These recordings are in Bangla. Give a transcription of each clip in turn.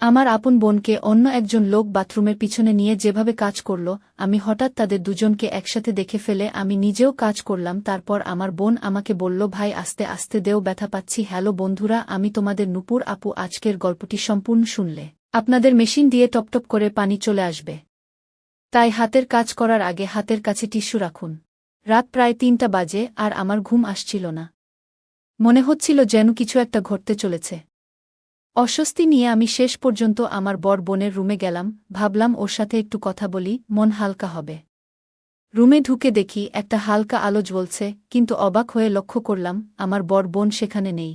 আমার আপন বোনকে অন্য একজন লোক বাথরুমের পিছনে নিয়ে যেভাবে কাজ করল, আমি হঠাৎ তাদের দুজনকে একসাথে দেখে ফেলে আমি নিজেও কাজ করলাম। তারপর আমার বোন আমাকে বলল, ভাই আস্তে আস্তে দেও, ব্যথা পাচ্ছি। হ্যালো বন্ধুরা, আমি তোমাদের নূপুর আপু। আজকের গল্পটি সম্পূর্ণ শুনলে আপনাদের মেশিন দিয়ে টপটপ করে পানি চলে আসবে, তাই হাতের কাজ করার আগে হাতের কাছে টিস্যু রাখুন। রাত প্রায় ৩টা বাজে আর আমার ঘুম আসছিল না। মনে হচ্ছিল যেন কিছু একটা ঘটতে চলেছে। অস্বস্তি নিয়ে আমি শেষ পর্যন্ত আমার বড় বোনের রুমে গেলাম। ভাবলাম ওর সাথে একটু কথা বলি, মন হালকা হবে। রুমে ঢুকে দেখি একটা হালকা আলো জ্বলছে, কিন্তু অবাক হয়ে লক্ষ্য করলাম আমার বড় বোন সেখানে নেই।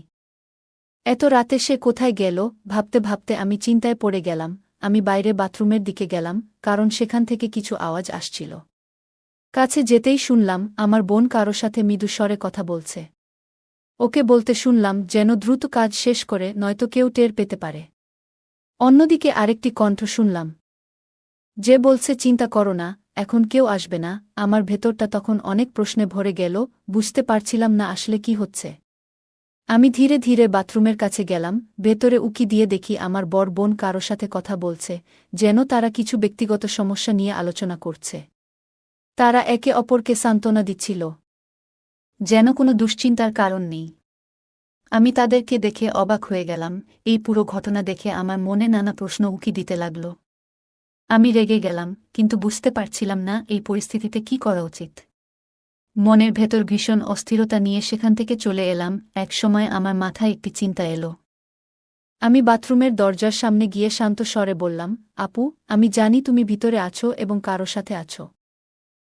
এত রাতে সে কোথায় গেল ভাবতে ভাবতে আমি চিন্তায় পড়ে গেলাম। আমি বাইরে বাথরুমের দিকে গেলাম, কারণ সেখান থেকে কিছু আওয়াজ আসছিল। কাছে যেতেই শুনলাম আমার বোন কারো সাথে মৃদু স্বরে কথা বলছে। ওকে বলতে শুনলাম যেন দ্রুত কাজ শেষ করে, নয়তো কেউ টের পেতে পারে। অন্যদিকে আরেকটি কণ্ঠ শুনলাম যে বলছে, চিন্তা করো না, এখন কেউ আসবে না। আমার ভেতরটা তখন অনেক প্রশ্নে ভরে গেল, বুঝতে পারছিলাম না আসলে কি হচ্ছে। আমি ধীরে ধীরে বাথরুমের কাছে গেলাম। ভেতরে উকি দিয়ে দেখি আমার বড় বোন কারো সাথে কথা বলছে, যেন তারা কিছু ব্যক্তিগত সমস্যা নিয়ে আলোচনা করছে। তারা একে অপরকে সান্ত্বনা দিচ্ছিল, যেন কোনো দুশ্চিন্তার কারণ নেই। আমি তাদেরকে দেখে অবাক হয়ে গেলাম। এই পুরো ঘটনা দেখে আমার মনে নানা প্রশ্ন উকি দিতে লাগল। আমি রেগে গেলাম, কিন্তু বুঝতে পারছিলাম না এই পরিস্থিতিতে কি করা উচিত। মনের ভেতর ভীষণ অস্থিরতা নিয়ে সেখান থেকে চলে এলাম। একসময় আমার মাথায় একটি চিন্তা এলো। আমি বাথরুমের দরজার সামনে গিয়ে শান্ত স্বরে বললাম, আপু, আমি জানি তুমি ভিতরে আছো এবং কারো সাথে আছো।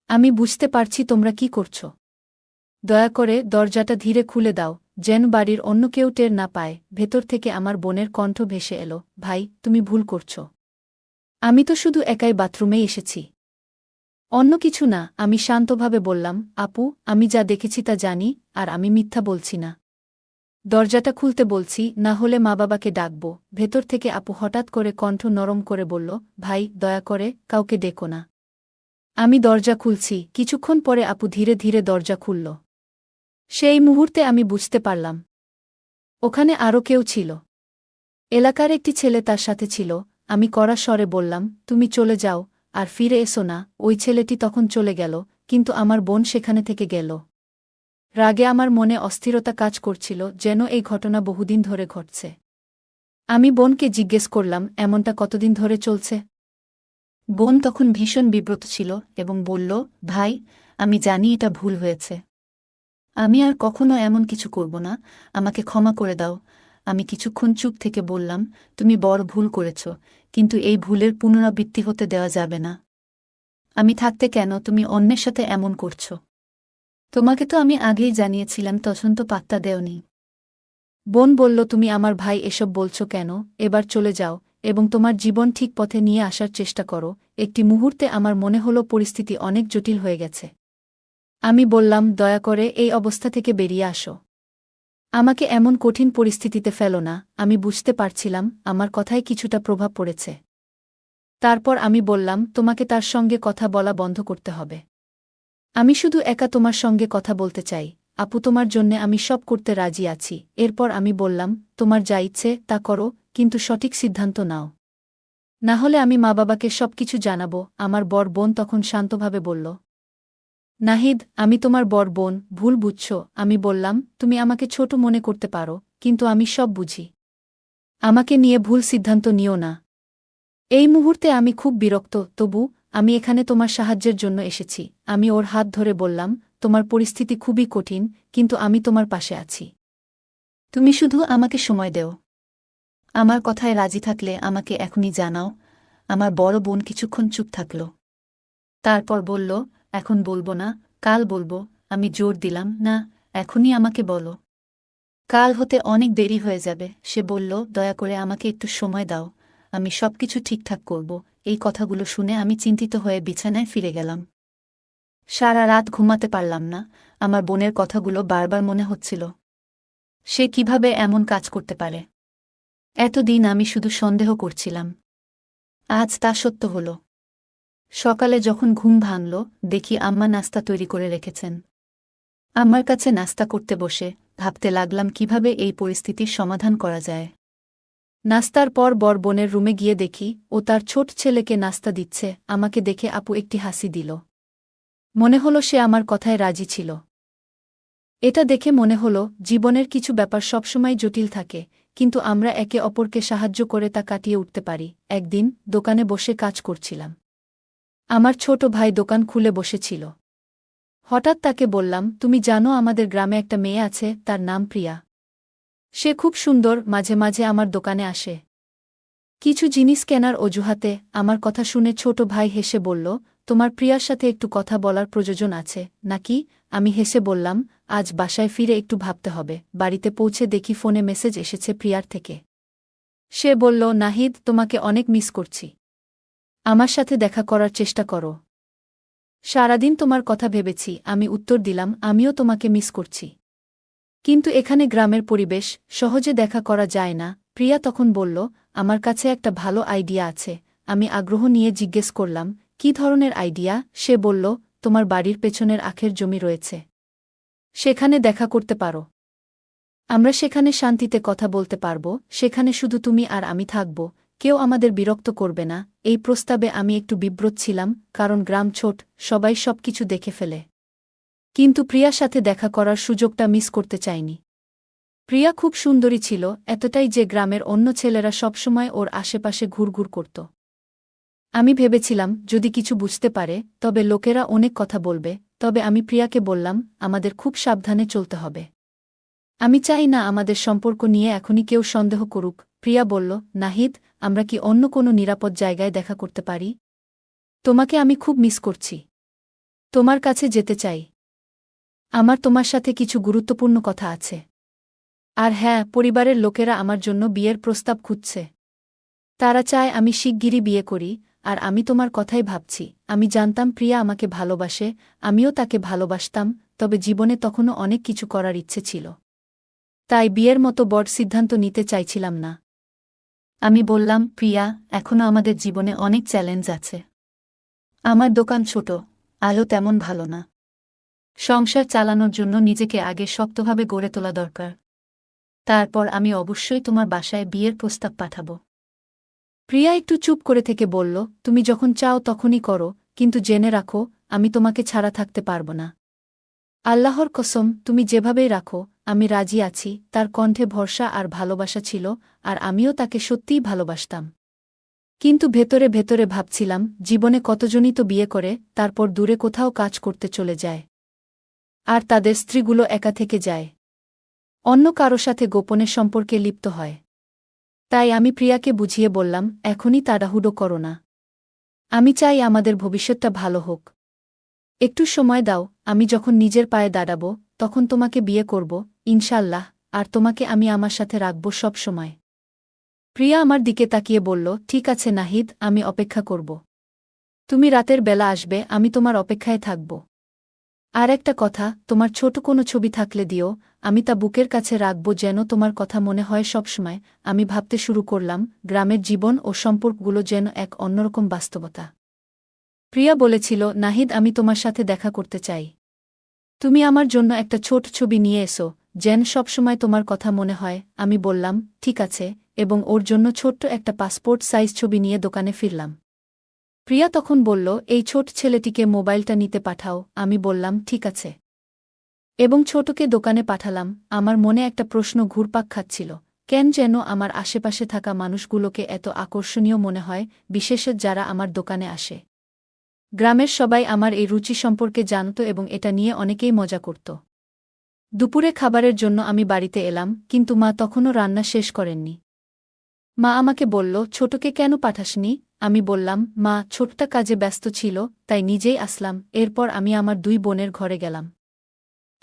আমি বুঝতে পারছি তোমরা কি করছো। দয়া করে দরজাটা ধীরে খুলে দাও, যেন বাড়ির অন্য কেউ টের না পায়। ভেতর থেকে আমার বোনের কণ্ঠ ভেসে এলো, ভাই, তুমি ভুল করছো। আমি তো শুধু একাই বাথরুমে এসেছি, অন্য কিছু না। আমি শান্তভাবে বললাম, আপু, আমি যা দেখেছি তা জানি, আর আমি মিথ্যা বলছি না। দরজাটা খুলতে বলছি, না হলে মা বাবাকে ডাকব। ভেতর থেকে আপু হঠাৎ করে কণ্ঠ নরম করে বলল, ভাই, দয়া করে কাউকে ডেকো না। আমি দরজা খুলছি। কিছুক্ষণ পরে আপু ধীরে ধীরে দরজা খুলল। সেই মুহূর্তে আমি বুঝতে পারলাম ওখানে আরও কেউ ছিল। এলাকার একটি ছেলে তার সাথে ছিল। আমি কড়া স্বরে বললাম, তুমি চলে যাও, আর ফিরে এসো না। ওই ছেলেটি তখন চলে গেল, কিন্তু আমার বোন সেখানে থেকে গেল। রাগে আমার মনে অস্থিরতা কাজ করছিল, যেন এই ঘটনা বহুদিন ধরে ঘটছে। আমি বোনকে জিজ্ঞেস করলাম, এমনটা কতদিন ধরে চলছে? বোন তখন ভীষণ বিব্রত ছিল এবং বলল, ভাই, আমি জানি এটা ভুল হয়েছে। আমি আর কখনো এমন কিছু করব না, আমাকে ক্ষমা করে দাও। আমি কিছুক্ষণ চুপ থেকে বললাম, তুমি বড় ভুল করেছ, কিন্তু এই ভুলের পুনরাবৃত্তি হতে দেওয়া যাবে না। আমি থাকতে কেন তুমি অন্যের সাথে এমন করছ? তোমাকে তো আমি আগেই জানিয়েছিলাম, তখন তো পাত্তা দেওনি। বোন বলল, তুমি আমার ভাই, এসব বলছো কেন? এবার চলে যাও এবং তোমার জীবন ঠিক পথে নিয়ে আসার চেষ্টা করো। একটি মুহূর্তে আমার মনে হলো পরিস্থিতি অনেক জটিল হয়ে গেছে। আমি বললাম, দয়া করে এই অবস্থা থেকে বেরিয়ে আসো। আমাকে এমন কঠিন পরিস্থিতিতে ফেলো না। আমি বুঝতে পারছিলাম আমার কথায় কিছুটা প্রভাব পড়েছে। তারপর আমি বললাম, তোমাকে তার সঙ্গে কথা বলা বন্ধ করতে হবে। আমি শুধু একা তোমার সঙ্গে কথা বলতে চাই। আপু, তোমার জন্যে আমি সব করতে রাজি আছি। এরপর আমি বললাম, তোমার যা ইচ্ছে তা করো, কিন্তু সঠিক সিদ্ধান্ত নাও, না হলে আমি মা বাবাকে সবকিছু জানাবো। আমার বড় বোন তখন শান্তভাবে বলল, নাহিদ, আমি তোমার বড় বোন, ভুল বুঝছ। আমি বললাম, তুমি আমাকে ছোট মনে করতে পারো, কিন্তু আমি সব বুঝি। আমাকে নিয়ে ভুল সিদ্ধান্ত নিও না। এই মুহূর্তে আমি খুব বিরক্ত, তবু আমি এখানে তোমার সাহায্যের জন্য এসেছি। আমি ওর হাত ধরে বললাম, তোমার পরিস্থিতি খুবই কঠিন, কিন্তু আমি তোমার পাশে আছি। তুমি শুধু আমাকে সময় দেও। আমার কথায় রাজি থাকলে আমাকে এখনই জানাও। আমার বড় বোন কিছুক্ষণ চুপ থাকল। তারপর বলল, এখন বলবো না, কাল বলবো। আমি জোর দিলাম, না, এখনই আমাকে বলো। কাল হতে অনেক দেরি হয়ে যাবে। সে বলল, দয়া করে আমাকে একটু সময় দাও, আমি সবকিছু ঠিকঠাক করব। এই কথাগুলো শুনে আমি চিন্তিত হয়ে বিছানায় ফিরে গেলাম। সারা রাত ঘুমাতে পারলাম না। আমার বোনের কথাগুলো বারবার মনে হচ্ছিল। সে কিভাবে এমন কাজ করতে পারে? এতদিন আমি শুধু সন্দেহ করছিলাম, আজ তা সত্য হল। সকালে যখন ঘুম ভাঙল, দেখি আম্মা নাস্তা তৈরি করে রেখেছেন। আমার কাছে নাস্তা করতে বসে ভাবতে লাগলাম কিভাবে এই পরিস্থিতির সমাধান করা যায়। নাস্তার পর বর বোনের রুমে গিয়ে দেখি ও তার ছোট ছেলেকে নাস্তা দিচ্ছে। আমাকে দেখে আপু একটি হাসি দিল। মনে হলো সে আমার কথায় রাজি ছিল। এটা দেখে মনে হলো জীবনের কিছু ব্যাপার সবসময় জটিল থাকে, কিন্তু আমরা একে অপরকে সাহায্য করে তা কাটিয়ে উঠতে পারি। একদিন দোকানে বসে কাজ করছিলাম। আমার ছোট ভাই দোকান খুলে বসেছিল। হঠাৎ তাকে বললাম, তুমি জানো আমাদের গ্রামে একটা মেয়ে আছে, তার নাম প্রিয়া। সে খুব সুন্দর, মাঝে মাঝে আমার দোকানে আসে কিছু জিনিস কেনার অজুহাতে। আমার কথা শুনে ছোট ভাই হেসে বলল, তোমার প্রিয়ার সাথে একটু কথা বলার প্রয়োজন আছে নাকি? আমি হেসে বললাম, আজ বাসায় ফিরে একটু ভাবতে হবে। বাড়িতে পৌঁছে দেখি ফোনে মেসেজ এসেছে প্রিয়ার থেকে। সে বলল, নাহিদ, তোমাকে অনেক মিস করছি। আমার সাথে দেখা করার চেষ্টা করো। সারাদিন তোমার কথা ভেবেছি। আমি উত্তর দিলাম, আমিও তোমাকে মিস করছি, কিন্তু এখানে গ্রামের পরিবেশ, সহজে দেখা করা যায় না। প্রিয়া তখন বলল, আমার কাছে একটা ভালো আইডিয়া আছে। আমি আগ্রহ নিয়ে জিজ্ঞেস করলাম, কী ধরনের আইডিয়া? সে বলল, তোমার বাড়ির পেছনের আখের জমি রয়েছে, সেখানে দেখা করতে পারো। আমরা সেখানে শান্তিতে কথা বলতে পারব। সেখানে শুধু তুমি আর আমি থাকব, কেউ আমাদের বিরক্ত করবে না। এই প্রস্তাবে আমি একটু বিব্রত ছিলাম, কারণ গ্রাম ছোট, সবাই সবকিছু দেখে ফেলে। কিন্তু প্রিয়ার সাথে দেখা করার সুযোগটা মিস করতে চাইনি। প্রিয়া খুব সুন্দরী ছিল, এতটাই যে গ্রামের অন্য ছেলেরা সবসময় ওর আশেপাশে ঘুরঘুর করত। আমি ভেবেছিলাম যদি কিছু বুঝতে পারে তবে লোকেরা অনেক কথা বলবে। তবে আমি প্রিয়াকে বললাম, আমাদের খুব সাবধানে চলতে হবে। আমি চাই না আমাদের সম্পর্ক নিয়ে এখনই কেউ সন্দেহ করুক। প্রিয়া বলল, নাহিদ, আমরা কি অন্য কোনো নিরাপদ জায়গায় দেখা করতে পারি? তোমাকে আমি খুব মিস করছি। তোমার কাছে যেতে চাই। আমার তোমার সাথে কিছু গুরুত্বপূর্ণ কথা আছে। আর হ্যাঁ, পরিবারের লোকেরা আমার জন্য বিয়ের প্রস্তাব খুঁজছে। তারা চায় আমি শিগগিরই বিয়ে করি। আর আমি তোমার কথাই ভাবছি। আমি জানতাম প্রিয়া আমাকে ভালোবাসে, আমিও তাকে ভালোবাসতাম, তবে জীবনে তখনও অনেক কিছু করার ইচ্ছে ছিল। তাই বিয়ের মতো বড় সিদ্ধান্ত নিতে চাইছিলাম না। আমি বললাম, প্রিয়া, এখনও আমাদের জীবনে অনেক চ্যালেঞ্জ আছে। আমার দোকান ছোট, আলো তেমন ভালো না। সংসার চালানোর জন্য নিজেকে আগে শক্তভাবে গড়ে তোলা দরকার। তারপর আমি অবশ্যই তোমার বাসায় বিয়ের প্রস্তাব পাঠাব। প্রিয়া একটু চুপ করে থেকে বলল, তুমি যখন চাও তখনই করো, কিন্তু জেনে রাখো, আমি তোমাকে ছাড়া থাকতে পারব না। আল্লাহর কসম, তুমি যেভাবেই রাখো, আমি রাজি আছি। তার কণ্ঠে ভরসা আর ভালোবাসা ছিল, আর আমিও তাকে সত্যিই ভালোবাসতাম। কিন্তু ভেতরে ভেতরে ভাবছিলাম, জীবনে কতজনই তো বিয়ে করে তারপর দূরে কোথাও কাজ করতে চলে যায়, আর তাদের স্ত্রীগুলো একা থেকে যায়, অন্য কারো সাথে গোপনে সম্পর্কে লিপ্ত হয়। তাই আমি প্রিয়াকে বুঝিয়ে বললাম, এখনই তাড়াহুড়ো করো না। আমি চাই আমাদের ভবিষ্যৎটা ভালো হোক। একটু সময় দাও, আমি যখন নিজের পায়ে দাঁড়াব তখন তোমাকে বিয়ে করব, ইনশাল্লাহ। আর তোমাকে আমি আমার সাথে রাখব সব সময়। প্রিয়া আমার দিকে তাকিয়ে বলল, ঠিক আছে নাহিদ, আমি অপেক্ষা করব। তুমি রাতের বেলা আসবে, আমি তোমার অপেক্ষায় থাকব। আর একটা কথা, তোমার ছোট কোনো ছবি থাকলে দিও, আমি তা বুকের কাছে রাখব যেন তোমার কথা মনে হয় সবসময়। আমি ভাবতে শুরু করলাম, গ্রামের জীবন ও সম্পর্কগুলো যেন এক অন্যরকম বাস্তবতা। প্রিয়া বলেছিল, নাহিদ, আমি তোমার সাথে দেখা করতে চাই। তুমি আমার জন্য একটা ছোট ছবি নিয়ে এসো, যেন সবসময় তোমার কথা মনে হয়। আমি বললাম, ঠিক আছে, এবং ওর জন্য ছোট্ট একটা পাসপোর্ট সাইজ ছবি নিয়ে দোকানে ফিরলাম। প্রিয়া তখন বলল, এই ছোট ছেলেটিকে মোবাইলটা নিতে পাঠাও। আমি বললাম, ঠিক আছে, এবং ছোটকে দোকানে পাঠালাম। আমার মনে একটা প্রশ্ন ঘুরপাক খাচ্ছিল, কেন যেন আমার আশেপাশে থাকা মানুষগুলোকে এত আকর্ষণীয় মনে হয়, বিশেষত যারা আমার দোকানে আসে। গ্রামের সবাই আমার এই রুচি সম্পর্কে জানত এবং এটা নিয়ে অনেকেই মজা করত। দুপুরে খাবারের জন্য আমি বাড়িতে এলাম, কিন্তু মা তখনও রান্না শেষ করেননি। মা আমাকে বলল, ছোটকে কেন পাঠাসনি? আমি বললাম, মা, ছোটটা কাজে ব্যস্ত ছিল, তাই নিজেই আসলাম। এরপর আমি আমার দুই বোনের ঘরে গেলাম।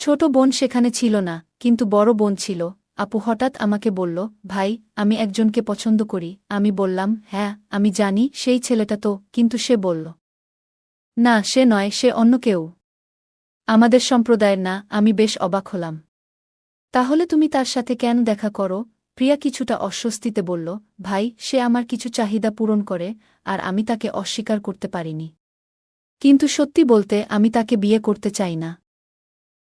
ছোট বোন সেখানে ছিল না, কিন্তু বড় বোন ছিল। আপু হঠাৎ আমাকে বলল, ভাই, আমি একজনকে পছন্দ করি। আমি বললাম, হ্যাঁ, আমি জানি সেই ছেলেটা তো। কিন্তু সে বলল, না, সে নয়, সে অন্য কেউ, আমাদের সম্প্রদায়ের না। আমি বেশ অবাক হলাম। তাহলে তুমি তার সাথে কেন দেখা করো? প্রিয়া কিছুটা অস্বস্তিতে বলল, ভাই, সে আমার কিছু চাহিদা পূরণ করে, আর আমি তাকে অস্বীকার করতে পারিনি। কিন্তু সত্যি বলতে, আমি তাকে বিয়ে করতে চাই না।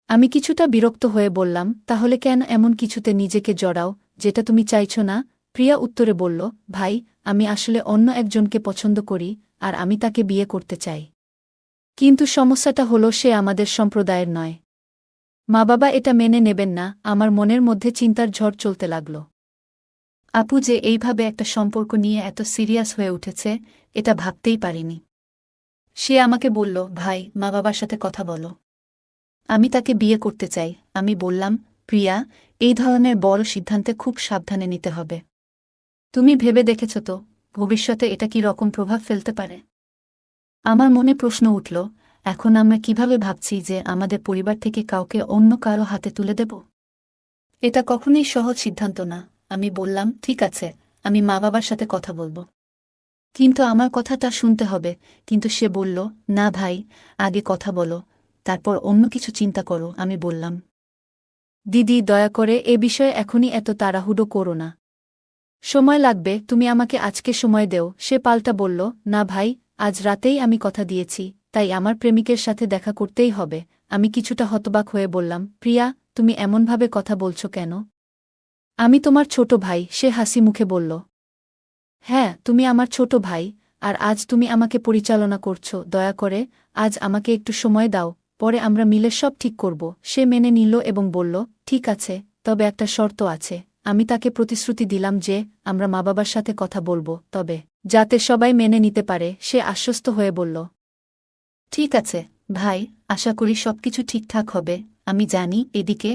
আমি কিছুটা বিরক্ত হয়ে বললাম, তাহলে কেন এমন কিছুতে নিজেকে জড়াও যেটা তুমি চাইছ না? প্রিয়া উত্তরে বলল, ভাই, আমি আসলে অন্য একজনকে পছন্দ করি আর আমি তাকে বিয়ে করতে চাই। কিন্তু সমস্যাটা হলো সে আমাদের সম্প্রদায়ের নয়। মা বাবা এটা মেনে নেবেন না। আমার মনের মধ্যে চিন্তার ঝড় চলতে লাগল। আপু যে এইভাবে একটা সম্পর্ক নিয়ে এত সিরিয়াস হয়ে উঠেছে, এটা ভাবতেই পারিনি। সে আমাকে বলল, ভাই, মা বাবার সাথে কথা বলো, আমি তাকে বিয়ে করতে চাই। আমি বললাম, প্রিয়া, এই ধরনের বড় সিদ্ধান্তে খুব সাবধানে নিতে হবে। তুমি ভেবে দেখেছ তো ভবিষ্যতে এটা কি রকম প্রভাব ফেলতে পারে? আমার মনে প্রশ্ন উঠল, এখন আমরা কিভাবে ভাবছি যে আমাদের পরিবার থেকে কাউকে অন্য কারো হাতে তুলে দেব? এটা কখনোই সহজ সিদ্ধান্ত না। আমি বললাম, ঠিক আছে, আমি মা বাবার সাথে কথা বলবো, কিন্তু আমার কথাটা শুনতে হবে। কিন্তু সে বলল, না ভাই, আগে কথা বলো, তারপর অন্য কিছু চিন্তা করো। আমি বললাম, দিদি, দয়া করে এ বিষয়ে এখনই এত তাড়াহুড়ো করো না। সময় লাগবে, তুমি আমাকে আজকে সময় দেও। সে পাল্টা বলল, না ভাই, আজ রাতেই আমি কথা দিয়েছি, তাই আমার প্রেমিকের সাথে দেখা করতেই হবে। আমি কিছুটা হতবাক হয়ে বললাম, প্রিয়া, তুমি এমনভাবে কথা বলছো কেন? আমি তোমার ছোট ভাই। সে হাসি মুখে বলল, হ্যাঁ, তুমি আমার ছোট ভাই, আর আজ তুমি আমাকে পরিচালনা করছো। দয়া করে আজ আমাকে একটু সময় দাও, পরে আমরা মিলে সব ঠিক করব। সে মেনে নিল এবং বলল, ঠিক আছে, তবে একটা শর্ত আছে। আমি তাকে প্রতিশ্রুতি দিলাম যে আমরা মা বাবার সাথে কথা বলবো, তবে যাতে সবাই মেনে নিতে পারে। সে আশ্বস্ত হয়ে বলল, ঠিক আছে ভাই, আশা করি সবকিছু ঠিকঠাক হবে। আমি জানি। এদিকে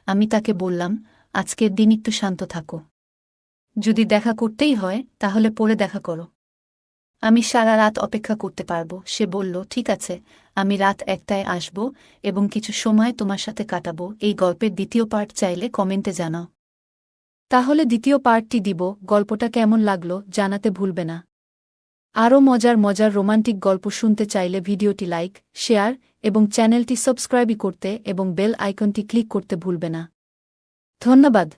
আমি তাকে বললাম, আজকের দিন একটু শান্ত থাকো, যদি দেখা করতেই হয় তাহলে পরে দেখা করো, আমি সারা রাত অপেক্ষা করতে পারবো। সে বলল, ঠিক আছে, আমি রাত 1টায় আসব এবং কিছু সময় তোমার সাথে কাটাবো। এই গল্পের দ্বিতীয় পার্ট চাইলে কমেন্টে জানাও। তাহলে দ্বিতীয় পার্টটি দিব। গল্পটা কেমন লাগলো জানাতে ভুলবে না। আরও মজার মজার রোমান্টিক গল্প শুনতে চাইলে ভিডিওটি লাইক, শেয়ার এবং চ্যানেলটি সাবস্ক্রাইব করতে এবং বেল আইকনটি ক্লিক করতে ভুলবে না। ধন্যবাদ।